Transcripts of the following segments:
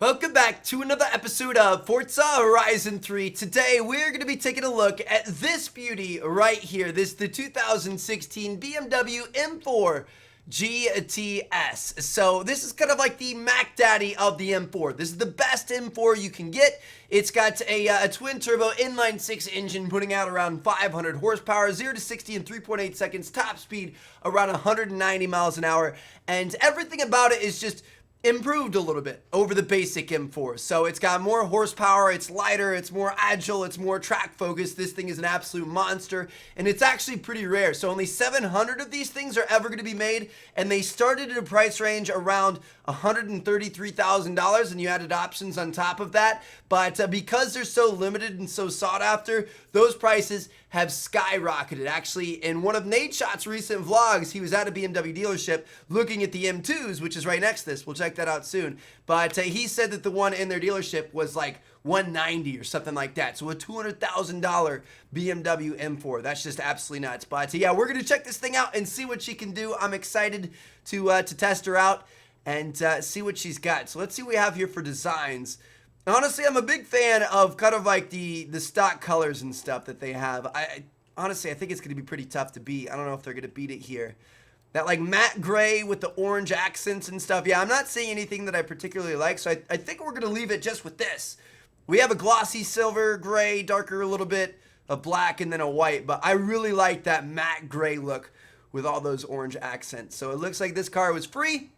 Welcome back to another episode of Forza Horizon 3. Today we're going to be taking a look at this beauty right here. This is the 2016 BMW M4 GTS. So this is kind of like the Mac Daddy of the M4. This is the best M4 you can get. It's got a twin turbo inline 6 engine putting out around 500 horsepower, 0 to 60 in 3.8 seconds, top speed around 190 miles an hour, and everything about it is just improved a little bit over the basic M4. So it's got more horsepower, it's lighter, it's more agile, it's more track focused. This thing is an absolute monster, and it's actually pretty rare. So only 700 of these things are ever going to be made, and they started at a price range around $133,000, and you added options on top of that. But because they're so limited and so sought after, those prices have skyrocketed. Actually, in one of Nadeshot's recent vlogs, he was at a BMW dealership looking at the M2s, which is right next to this. We'll check that out soon. But he said that the one in their dealership was like $190 or something like that. So a $200,000 BMW M4. That's just absolutely nuts. But yeah, we're going to check this thing out and see what she can do. I'm excited to test her out and see what she's got. So let's see what we have here for designs. Honestly, I'm a big fan of kind of like the stock colors and stuff that they have. Honestly, I think it's going to be pretty tough to beat. I don't know if they're going to beat it here. That like matte gray with the orange accents and stuff. Yeah, I'm not seeing anything that I particularly like, so I think we're going to leave it just with this. We have a glossy silver, gray, darker a little bit, a black, and then a white. But I really like that matte gray look with all those orange accents. So it looks like this car was free.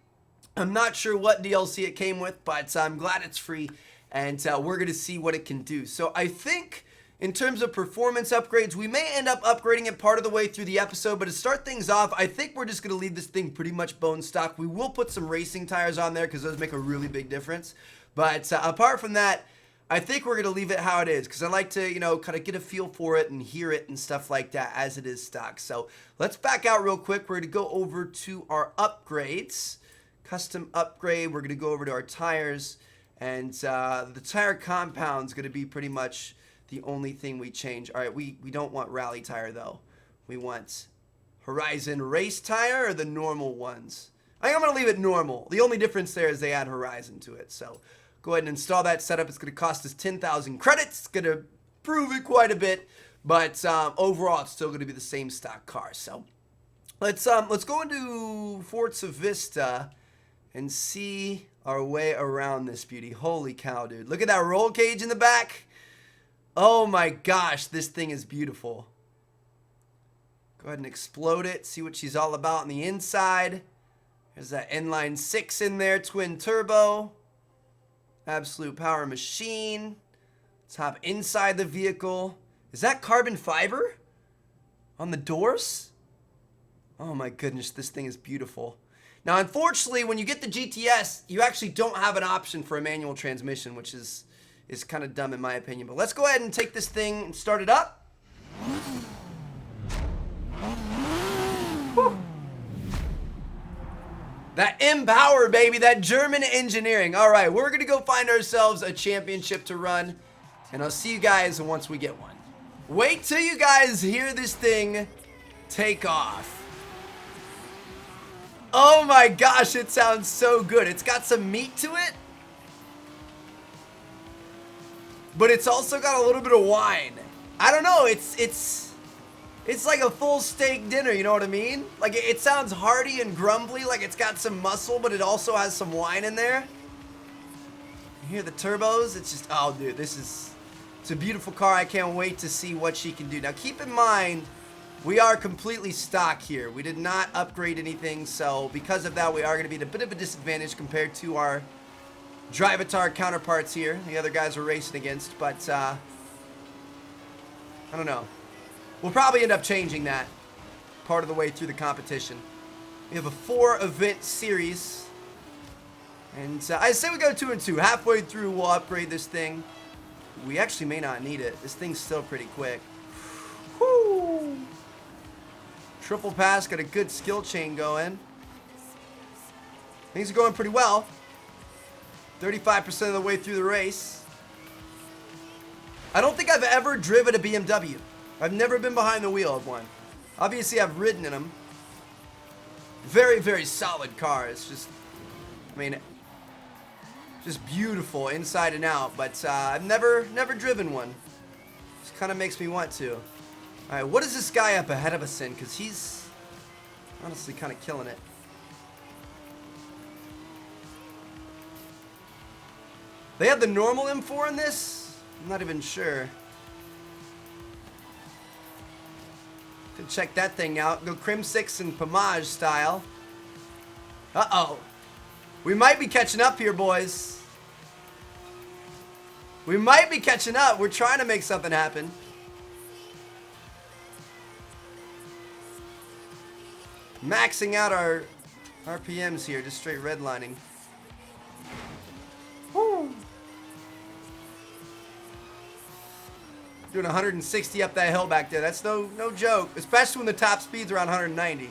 I'm not sure what DLC it came with, but I'm glad it's free. And we're going to see what it can do. So I think in terms of performance upgrades, we may end up upgrading it part of the way through the episode. But to start things off, I think we're just going to leave this thing pretty much bone stock. We will put some racing tires on there because those make a really big difference. But apart from that, I think we're going to leave it how it is because I like to, you know, kind of get a feel for it and hear it and stuff like that as it is stock. So let's back out real quick. We're going to go over to our upgrades. Custom upgrade. We're going to go over to our tires. And the tire compound's going to be pretty much the only thing we change. All right, we don't want rally tire, though. We want Horizon race tire or the normal ones. I think I'm going to leave it normal. The only difference there is they add Horizon to it. So go ahead and install that setup. It's going to cost us 10,000 credits. It's going to improve it quite a bit. But overall, it's still going to be the same stock car. So let's go into Forza Vista and see our way around this beauty. Holy cow, dude. Look at that roll cage in the back. Oh my gosh, this thing is beautiful. Go ahead and explode it. See what she's all about on the inside. There's that inline 6 in there, twin turbo. Absolute power machine. Top inside the vehicle. Is that carbon fiber on the doors? Oh my goodness, this thing is beautiful. Now, unfortunately, when you get the GTS, you actually don't have an option for a manual transmission, which is kind of dumb in my opinion. But let's go ahead and take this thing and start it up. Whew. That M-Power, baby, that German engineering. All right, we're going to go find ourselves a championship to run, and I'll see you guys once we get one. Wait till you guys hear this thing take off. Oh my gosh, it sounds so good. It's got some meat to it, but it's also got a little bit of wine. I don't know, it's like a full steak dinner, you know what I mean? Like it sounds hearty and grumbly, like it's got some muscle, but it also has some wine in there. You hear the turbos? It's just, oh dude, it's a beautiful car. I can't wait to see what she can do. Now keep in mind, we are completely stock here. We did not upgrade anything, so because of that, we are going to be at a bit of a disadvantage compared to our Drivatar counterparts here, the other guys we're racing against, but I don't know. We'll probably end up changing that part of the way through the competition. We have a 4-event series, and I say we go 2 and 2. Halfway through, we'll upgrade this thing. We actually may not need it. This thing's still pretty quick. Woo! Triple pass, got a good skill chain going. Things are going pretty well. 35% of the way through the race. I don't think I've ever driven a BMW. I've never been behind the wheel of one. Obviously, I've ridden in them. Very, very solid car. It's just, I mean, Just beautiful inside and out, but I've never driven one. Just kind of makes me want to. All right, what is this guy up ahead of us in? Because he's honestly kind of killing it. They have the normal M4 in this? I'm not even sure. Could check that thing out. Go Crim 6 and Pomage style. Uh-oh. We might be catching up here, boys. We might be catching up. We're trying to make something happen. Maxing out our RPMs here, just straight redlining. Woo. Doing 160 up that hill back there. That's no joke, especially when the top speed's around 190.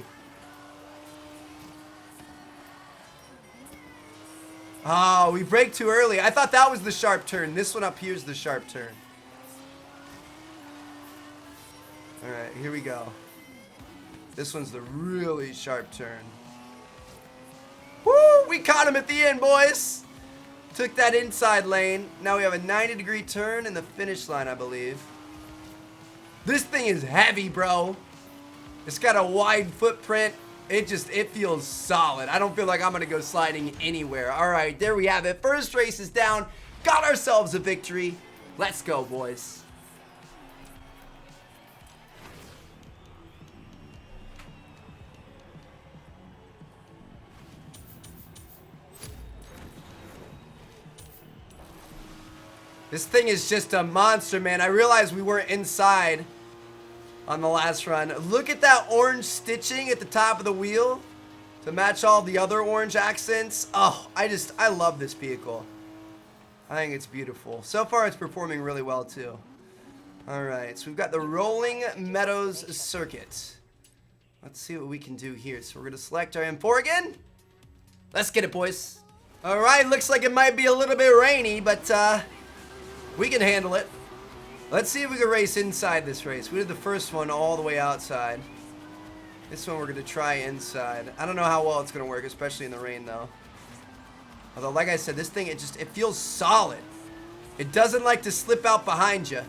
Oh, we brake too early. I thought that was the sharp turn. This one up here is the sharp turn. All right, here we go. This one's the really sharp turn. Woo! We caught him at the end, boys. Took that inside lane. Now we have a 90-degree turn in the finish line, I believe. This thing is heavy, bro. It's got a wide footprint. It feels solid. I don't feel like I'm going to go sliding anywhere. All right, there we have it. First race is down. Got ourselves a victory. Let's go, boys. This thing is just a monster, man. I realized we weren't inside on the last run. Look at that orange stitching at the top of the wheel to match all the other orange accents. Oh, I love this vehicle. I think it's beautiful. So far, it's performing really well, too. All right, so we've got the Rolling Meadows Circuit. Let's see what we can do here. So we're going to select our M4 again. Let's get it, boys. All right, looks like it might be a little bit rainy, but we can handle it. Let's see if we can race inside this race. We did the first one all the way outside. This one we're going to try inside. I don't know how well it's going to work, especially in the rain, though. Although, like I said, this thing, it feels solid. It doesn't like to slip out behind you.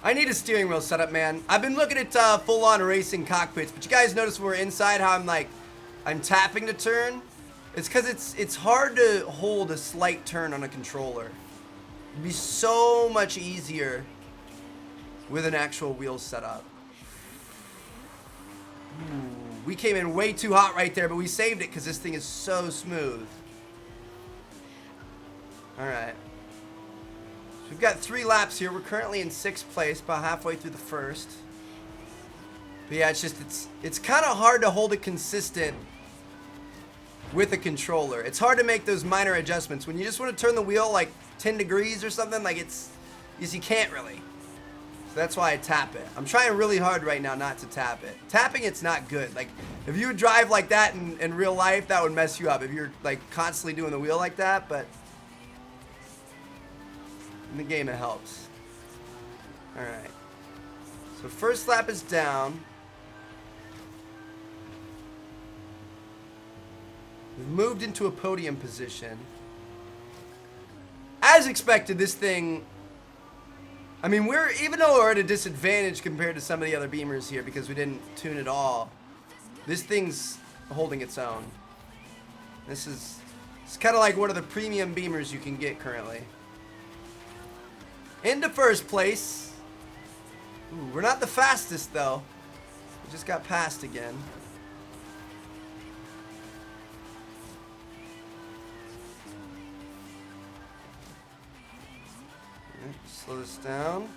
I need a steering wheel setup, man. I've been looking at full-on racing cockpits, but you guys notice when we're inside how I'm tapping to turn? It's because it's hard to hold a slight turn on a controller. It'd be so much easier with an actual wheel setup. Ooh, we came in way too hot right there, but we saved it because this thing is so smooth. All right. So we've got 3 laps here. We're currently in 6th place, about halfway through the first. But yeah, it's kind of hard to hold it consistent with a controller. It's hard to make those minor adjustments. When you just want to turn the wheel like 10 degrees or something, like you can't really. So that's why I tap it. I'm trying really hard right now not to tap it. Tapping, it's not good. Like, if you would drive like that in real life, that would mess you up. If you're like constantly doing the wheel like that, but in the game it helps. All right. So first lap is down. We've moved into a podium position. As expected, this thing, I mean, even though we're at a disadvantage compared to some of the other Beamers here because we didn't tune it all, this thing's holding its own. It's kind of like one of the premium Beamers you can get currently. Into first place. Ooh, we're not the fastest, though. We just got passed again. Slow this down.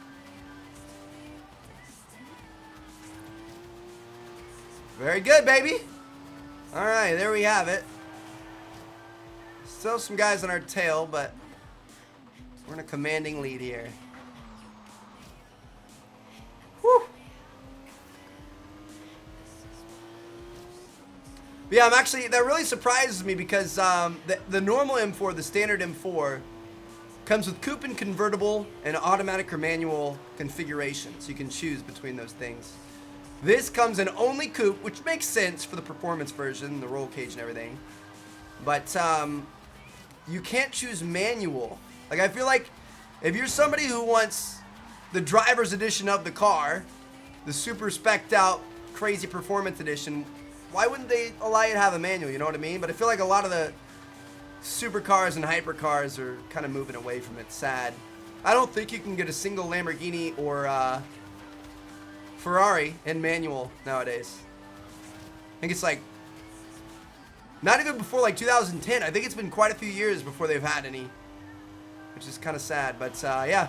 Very good, baby. All right, there we have it. Still some guys on our tail, but we're in a commanding lead here. Whew. But yeah, that really surprises me because the normal M4, the standard M4, comes with coupe and convertible and automatic or manual configuration, so you can choose between those things. This comes in only coupe, which makes sense for the performance version, the roll cage and everything. But you can't choose manual. Like, I feel like if you're somebody who wants the driver's edition of the car, the super spec'd out crazy performance edition, why wouldn't they allow you to have a manual? You know what I mean? But I feel like a lot of the supercars and hypercars are kind of moving away from it. Sad. I don't think you can get a single Lamborghini or Ferrari in manual nowadays. I think it's like not even before like 2010. I think it's been quite a few years before they've had any, which is kind of sad. But yeah,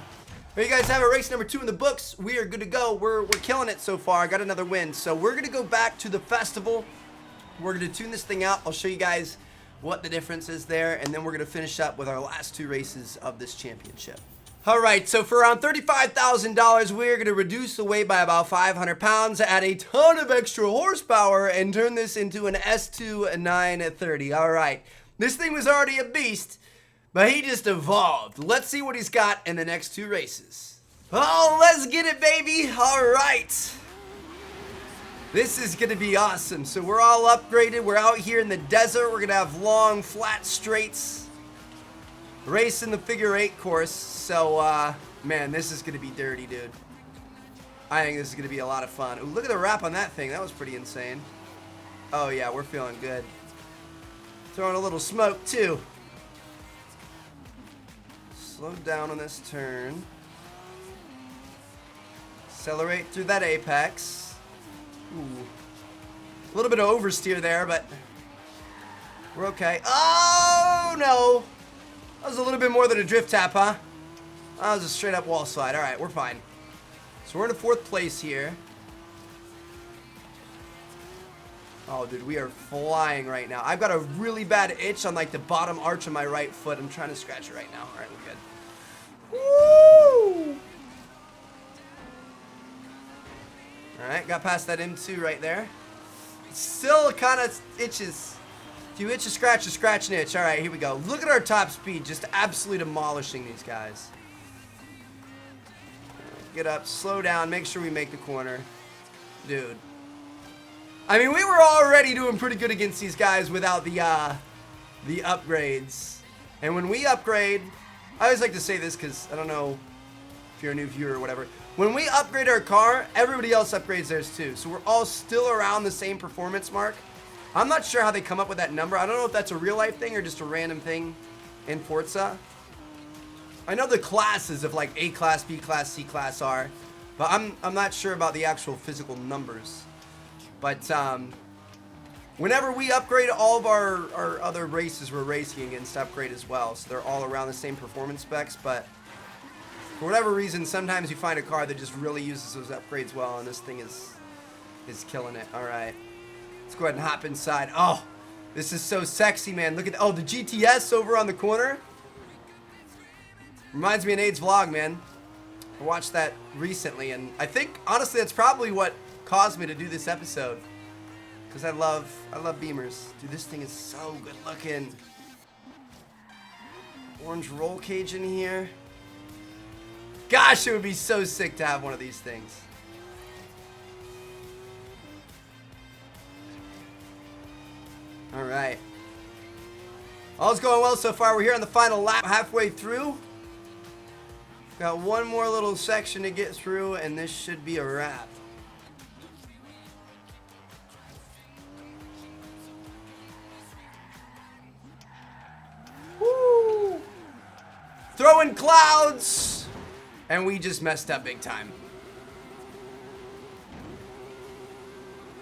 there you guys have it. Race number 2 in the books. We are good to go. We're killing it so far. I got another win. So we're gonna go back to the festival. We're gonna tune this thing out. I'll show you guys what the difference is there, and then we're gonna finish up with our last 2 races of this championship. All right, so for around $35,000, we're going to reduce the weight by about 500 pounds, add a ton of extra horsepower, and turn this into an S2 930. All right, this thing was already a beast, but he just evolved. Let's see what he's got in the next 2 races. Oh, let's get it, baby. All right. This is going to be awesome. So we're all upgraded. We're out here in the desert. We're going to have long, flat straights. Racing the figure 8 course. So, man, this is going to be dirty, dude. I think this is going to be a lot of fun. Ooh, look at the wrap on that thing. That was pretty insane. Oh, yeah, we're feeling good. Throwing a little smoke, too. Slow down on this turn. Accelerate through that apex. Ooh. A little bit of oversteer there, but we're okay. Oh, no. That was a little bit more than a drift tap, huh? That was a straight up wall slide. All right, we're fine. So we're in 4th place here. Oh, dude, we are flying right now. I've got a really bad itch on like the bottom arch of my right foot. I'm trying to scratch it right now. All right, we're good. Woo! All right, got past that M2 right there. Still kind of itches. If you itch a scratch an itch. All right, here we go. Look at our top speed, just absolutely demolishing these guys. Get up, slow down, make sure we make the corner. Dude. I mean, we were already doing pretty good against these guys without the upgrades. And when we upgrade, I always like to say this because I don't know if you're a new viewer or whatever. When we upgrade our car, everybody else upgrades theirs too. So we're all still around the same performance mark. I'm not sure how they come up with that number. I don't know if that's a real life thing or just a random thing in Forza. I know the classes of like A class, B class, C class are, but I'm not sure about the actual physical numbers. But whenever we upgrade, all of our other races we're racing against upgrade as well. So they're all around the same performance specs, but for whatever reason, sometimes you find a car that just really uses those upgrades well, and this thing is killing it. All right. Let's go ahead and hop inside. Oh, this is so sexy, man. Look at the GTS over on the corner. Reminds me of Nade's vlog, man. I watched that recently, and I think, honestly, that's probably what caused me to do this episode. Because I love Beamers. Dude, this thing is so good looking. Orange roll cage in here. Gosh, it would be so sick to have one of these things. All right. All's going well so far. We're here on the final lap, halfway through. Got one more little section to get through, and this should be a wrap. Woo! Throwing clouds, and we just messed up big time.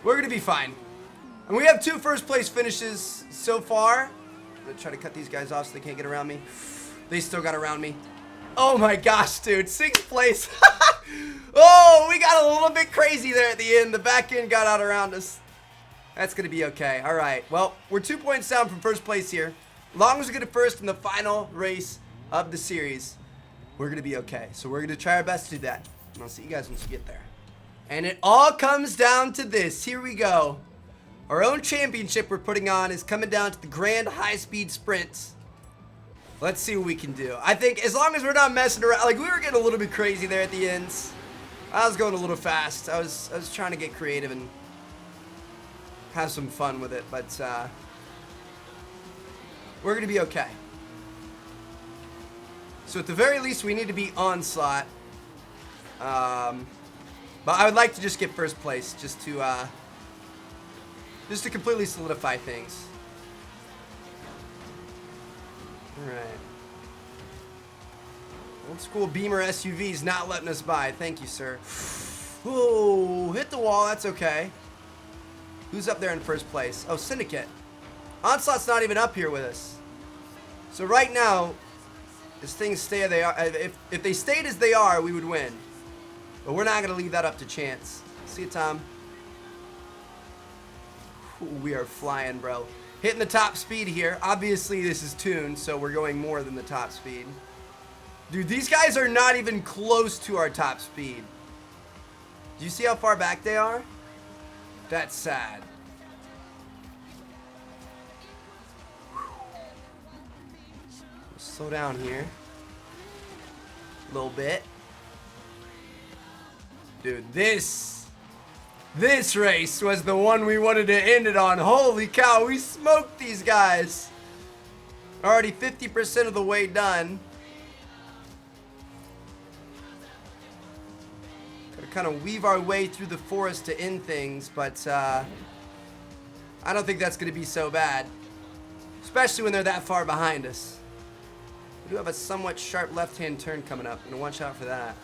We're gonna be fine. And we have 2 first place finishes so far. I'm gonna try to cut these guys off so they can't get around me. They still got around me. Oh my gosh, dude, 6th place. Oh, we got a little bit crazy there at the end. The back end got out around us. That's gonna be okay. All right, well, we're 2 points down from first place here. As long as we get it first in the final race of the series, we're gonna be okay. So we're gonna try our best to do that. And I'll see you guys once we get there. And it all comes down to this. Here we go. Our own championship we're putting on is coming down to the grand high-speed sprints. Let's see what we can do. I think as long as we're not messing around, like we were getting a little bit crazy there at the ends. I was going a little fast. I was trying to get creative and have some fun with it, but we're gonna be okay. So at the very least, we need to be Onslaught. But I would like to just get first place, just to completely solidify things. All right. Old school Beamer SUV's not letting us by. Thank you, sir. Whoa, hit the wall. That's okay. Who's up there in first place? Oh, Syndicate. Onslaught's not even up here with us. So right now, as things stay as they are, if they stayed as they are, we would win. But we're not going to leave that up to chance. See you, Tom. Ooh, we are flying, bro. Hitting the top speed here. Obviously, this is tuned, so we're going more than the top speed. Dude, these guys are not even close to our top speed. Do you see how far back they are? That's sad. Slow down here. A little bit. Dude, this race was the one we wanted to end it on. Holy cow, we smoked these guys. Already 50% of the way done. Gotta kind of weave our way through the forest to end things, but I don't think that's gonna be so bad. Especially when they're that far behind us. We do have a somewhat sharp left-hand turn coming up. I'm gonna watch out for that.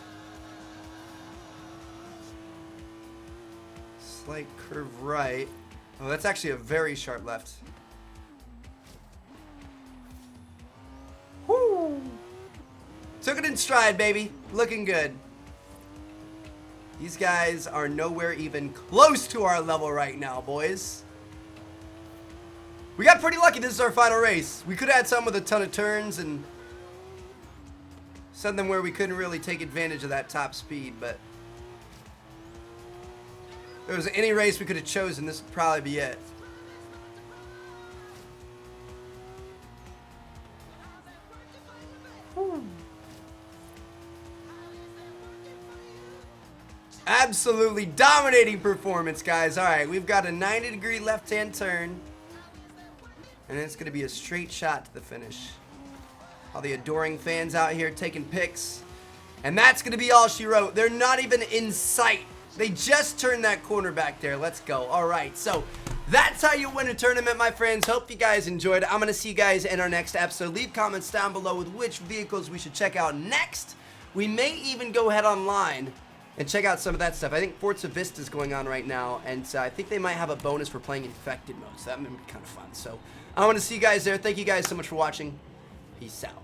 Slight curve right. Oh, that's actually a very sharp left. Woo! Took it in stride, baby. Looking good. These guys are nowhere even close to our level right now, boys. We got pretty lucky. This is our final race. We could have had some with a ton of turns and something where we couldn't really take advantage of that top speed, but if there was any race we could have chosen, this would probably be it. Whew. Absolutely dominating performance, guys. All right, we've got a 90-degree left-hand turn, and it's going to be a straight shot to the finish. All the adoring fans out here taking pics, and that's going to be all she wrote. They're not even in sight. They just turned that corner back there. Let's go. All right, so that's how you win a tournament, my friends. Hope you guys enjoyed. I'm going to see you guys in our next episode. Leave comments down below with which vehicles we should check out next. We may even go head online and check out some of that stuff. I think Forza Vista is going on right now, and I think they might have a bonus for playing Infected mode, so that might be kind of fun. So I want to see you guys there. Thank you guys so much for watching. Peace out.